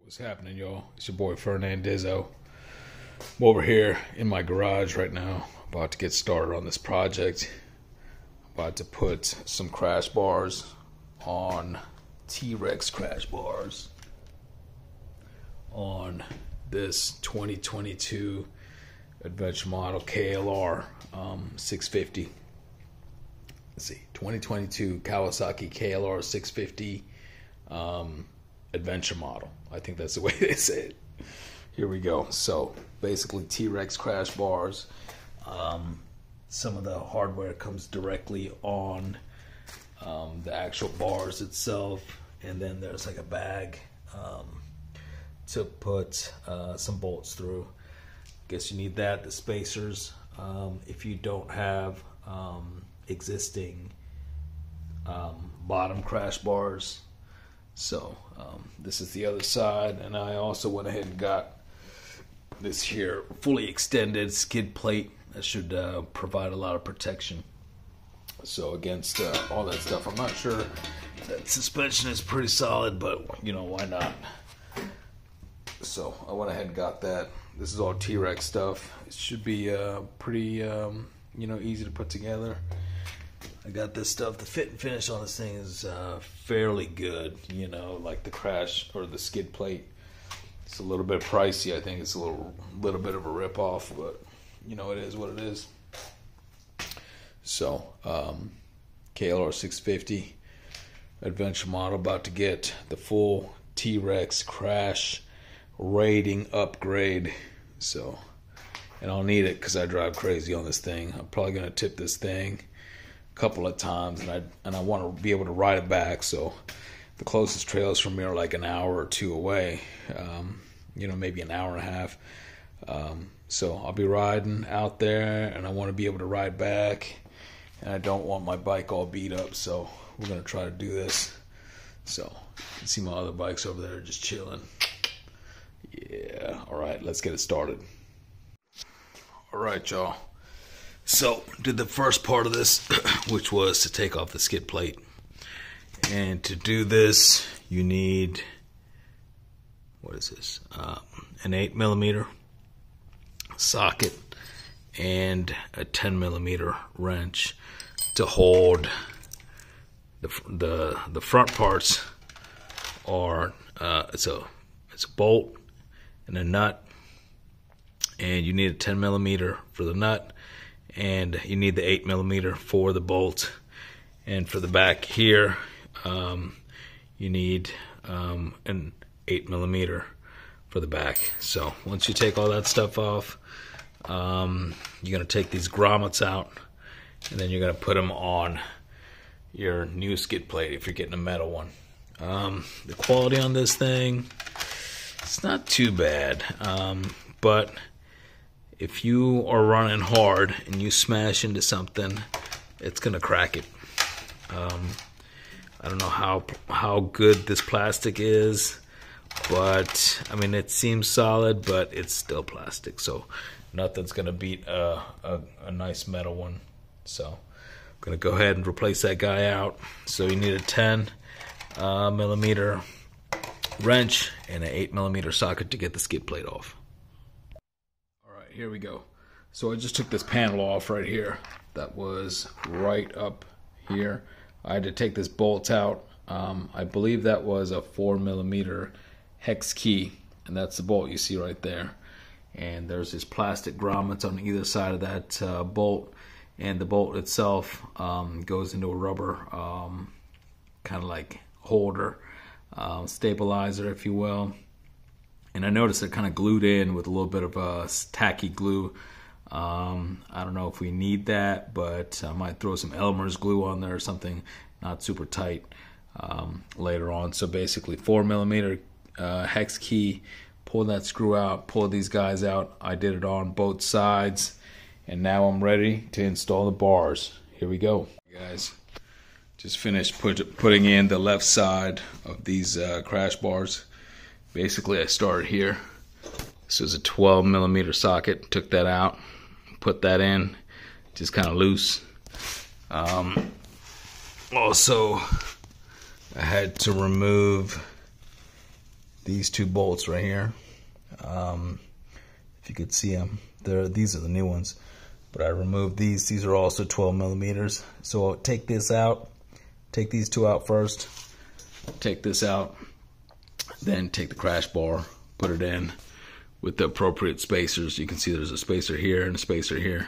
What's happening, y'all? It's your boy Fernandizzo. I'm over here in my garage right now, about to get started on this project. About to put some crash bars on T-Rex crash bars on this 2022 adventure model KLR 650. Let's see, 2022 Kawasaki KLR 650 adventure model. I think that's the way they say it. Here we go. So basically T-Rex crash bars. Some of the hardware comes directly on the actual bars itself, and then there's like a bag to put some bolts through. Guess you need that, the spacers. If you don't have existing bottom crash bars. So this is the other side, and I also went ahead and got this here fully extended skid plate that should provide a lot of protection. So against all that stuff, I'm not sure that suspension is pretty solid, but you know, why not? So I went ahead and got that. This is all T-Rex stuff. It should be pretty easy to put together. I got this stuff. The fit and finish on this thing is fairly good, you know, like the crash or the skid plate. It's a little bit pricey. I think it's a little bit of a rip-off, but you know, it is what it is. So KLR 650 adventure model, about to get the full T-Rex crash rating upgrade. So, and I'll need it because I drive crazy on this thing. I'm probably gonna tip this thing couple of times, and I want to be able to ride it back. So the closest trails from me are like an hour or two away, maybe an hour and a half. So I'll be riding out there, and I want to be able to ride back, and I don't want my bike all beat up. So we're gonna try to do this. So you can see my other bikes over there just chilling. Yeah, all right, let's get it started. All right, y'all. So, did the first part of this, which was to take off the skid plate. And to do this, you need, what is this? An 8mm socket and a 10mm wrench to hold the front parts. Are it's a bolt and a nut, and you need a 10mm for the nut. And you need the 8mm for the bolt, and for the back here, you need an 8mm for the back. So once you take all that stuff off, you're gonna take these grommets out, and then you're gonna put them on your new skid plate if you're getting a metal one. The quality on this thing, it's not too bad, but if you are running hard and you smash into something, it's gonna crack it. I don't know how good this plastic is, but I mean, it seems solid, but it's still plastic, so nothing's gonna beat a nice metal one. So I'm gonna go ahead and replace that guy out. So you need a 10mm wrench and an 8mm socket to get the skid plate off. Here we go. So I just took this panel off right here. That was right up here. I had to take this bolt out. I believe that was a 4mm hex key, and that's the bolt you see right there. And there's this plastic grommets on either side of that bolt, and the bolt itself goes into a rubber kind of like holder, stabilizer, if you will. And I noticed it kind of glued in with a little bit of a tacky glue. I don't know if we need that, but I might throw some Elmer's glue on there or something not super tight later on. So basically 4mm hex key, pull that screw out, pull these guys out. I did it on both sides, and now I'm ready to install the bars. Here we go. Guys, just finished putting in the left side of these crash bars. Basically, I started here. This was a 12mm socket. Took that out, put that in, just kind of loose. Also, I had to remove these two bolts right here. If you could see them, these are the new ones, but I removed these. These are also 12 millimeters. So I'll take this out, take these two out first, take this out, then take the crash bar, put it in with the appropriate spacers. You can see there's a spacer here and a spacer here.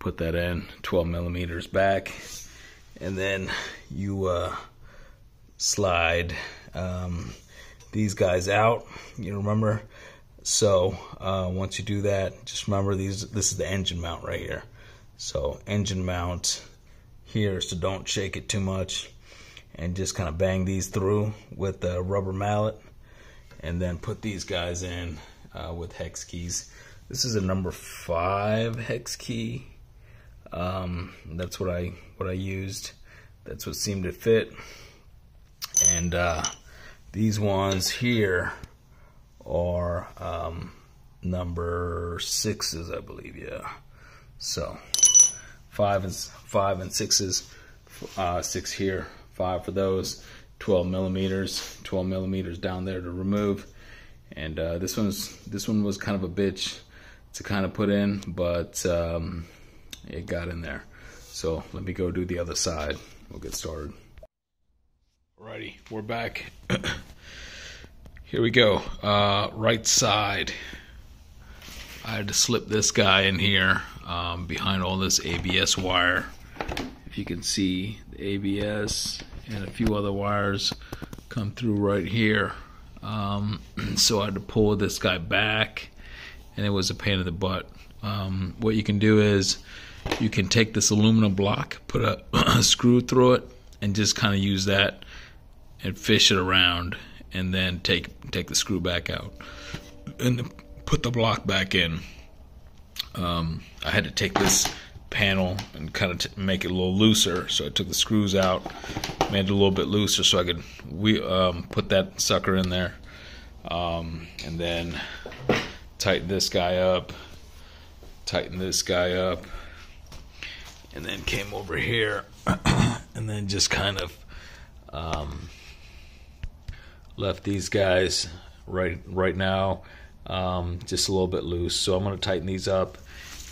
Put that in, 12 millimeters back, and then you slide these guys out. You remember? So once you do that, just remember this is the engine mount right here. So engine mount here, so don't shake it too much, and just kind of bang these through with the rubber mallet, and then put these guys in with hex keys. This is a number 5 hex key. That's what I used. That's what seemed to fit. And these ones here are number 6s, I believe. Yeah. So 5 and 6s. 6 here, 5 for those. 12 millimeters down there to remove. And this one was kind of a bitch to kind of put in, but it got in there. So let me go do the other side. We'll get started. Alrighty, we're back. Here we go. Right side. I had to slip this guy in here behind all this ABS wire. If you can see, the ABS and a few other wires come through right here. So I had to pull this guy back, and it was a pain in the butt. What you can do is you can take this aluminum block, put a screw through it, and just kind of use that and fish it around, and then take the screw back out and then put the block back in. I had to take this panel and kind of make it a little looser, so I took the screws out, made it a little bit looser so I could put that sucker in there, and then tighten this guy up, and then came over here and then just kind of left these guys right now just a little bit loose. So I'm going to tighten these up,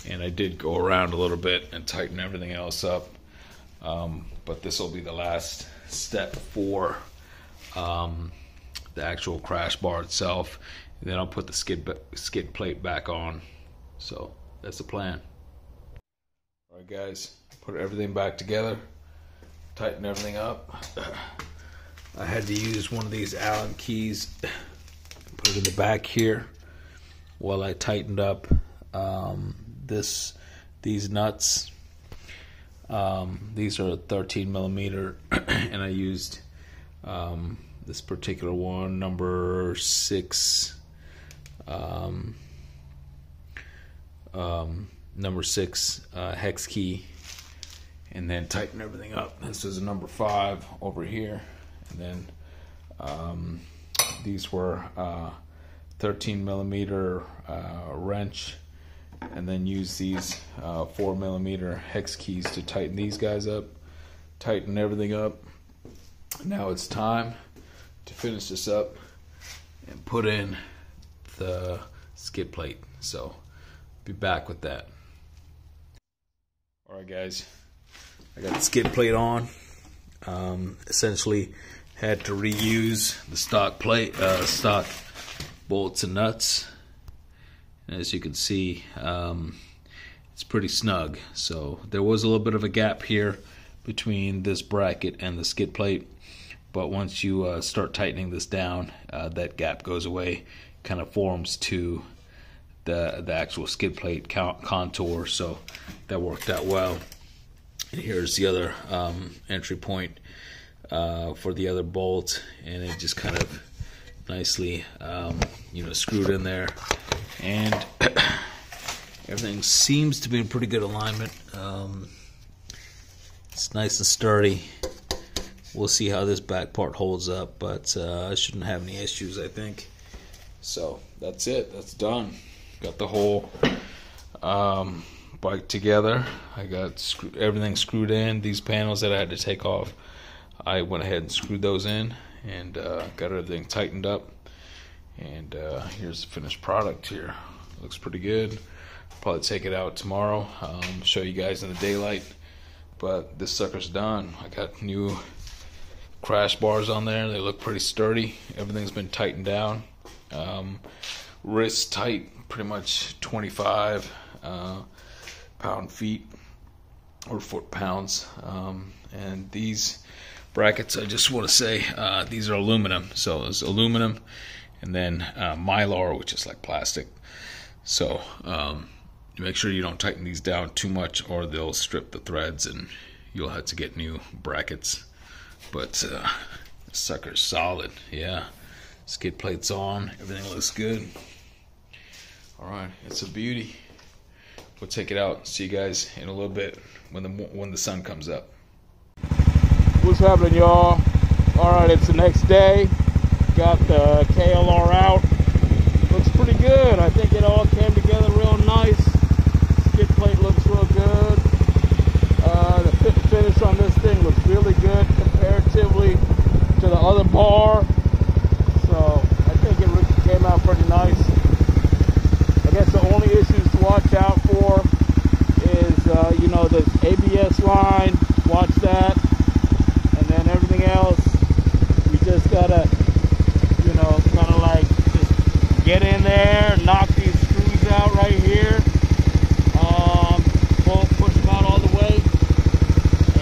and I did go around a little bit and tighten everything else up, but this will be the last step for the actual crash bar itself, and then I'll put the skid plate back on. So that's the plan. Alright guys, put everything back together, tighten everything up. I had to use one of these Allen keys, put it in the back here while I tightened up these nuts. These are 13 millimeter, and I used this particular one, number 6. Number 6 hex key, and then tighten everything up. This is a number 5 over here, and then these were 13 millimeter wrench, and then use these 4 millimeter hex keys to tighten these guys up, tighten everything up. Now it's time to finish this up and put in the skid plate. So be back with that. Alright guys, I got the skid plate on. Essentially had to reuse the stock plate, stock bolts and nuts. And as you can see, it's pretty snug. So there was a little bit of a gap here between this bracket and the skid plate, but once you start tightening this down, that gap goes away, kind of forms to the actual skid plate contour. So that worked out well. And here's the other entry point for the other bolt, and it just kind of nicely screwed in there, and everything seems to be in pretty good alignment. It's nice and sturdy. We'll see how this back part holds up, but I shouldn't have any issues, I think. So that's it. That's done. Got the whole bike together. I got everything screwed in. These panels that I had to take off, I went ahead and screwed those in, and got everything tightened up. And here's the finished product here. Looks pretty good. Probably take it out tomorrow, show you guys in the daylight. But this sucker's done. I got new crash bars on there. They look pretty sturdy. Everything's been tightened down. Wrist tight, pretty much 25 pound-feet or foot-pounds. And these brackets, I just want to say, these are aluminum. So it's aluminum and then Mylar, which is like plastic. So make sure you don't tighten these down too much or they'll strip the threads and you'll have to get new brackets. But this sucker's solid. Yeah, skid plate's on, everything looks good. Alright, it's a beauty. We'll take it out. See you guys in a little bit when the sun comes up. What's happening, y'all? Alright, it's the next day. Got the KLR out. Looks pretty good. I think it all came together real nice. Skid plate looks real good. The fit and finish on this thing looks really good comparatively to the other bar. So I think it came out pretty nice. I guess the only issues to watch out for is, you know, this ABS line. Watch that. And then everything else, you just gotta, you know, kind of like just get in there, knock these screws out right here. Push them out all the way.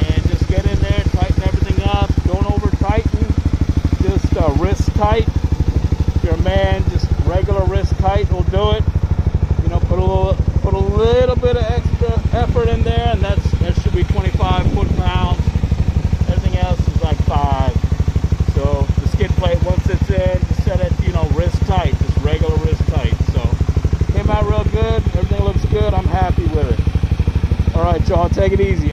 And just get in there, tighten everything up. Don't over tighten. Just wrist tight. If you're a man, just regular wrist tight will do it. You know, put a little bit of extra effort in there, and that should be 25 foot-pounds. Everything else is like 5. So the skid plate, once it's in, just set it, you know, wrist tight, just regular wrist tight. So came out real good. Everything looks good. I'm happy with it. All right, y'all, take it easy.